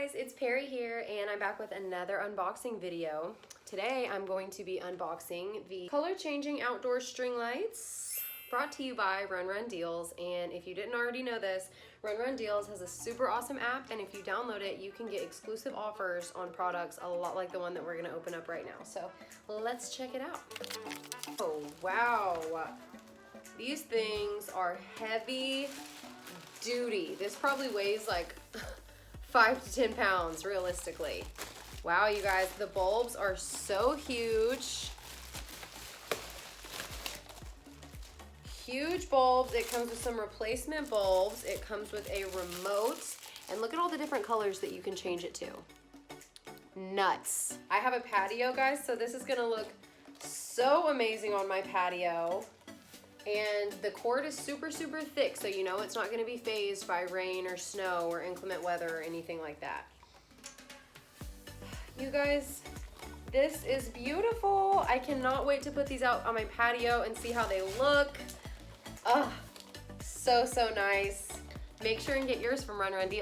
guys, it's Perry here and I'm back with another unboxing video. Today I'm going to be unboxing the color changing outdoor string lights brought to you by Run Run Deals. And if you didn't already know this, Run Run Deals has a super awesome app, and if you download it you can get exclusive offers on products a lot like the one that we're going to open up right now. So let's check it out. Oh wow, these things are heavy duty. This probably weighs like 5 to 10 pounds realistically. Wow, you guys, the bulbs are so huge. Huge bulbs. It comes with some replacement bulbs. It comes with a remote, and look at all the different colors that you can change it to. Nuts. I have a patio, guys, so this is gonna look so amazing on my patio. And the cord is super thick, so you know it's not going to be phased by rain or snow or inclement weather or anything like that. You guys, this is beautiful. I cannot wait to put these out on my patio and see how they look. Oh, so nice. Make sure and get yours from Run Run Deals.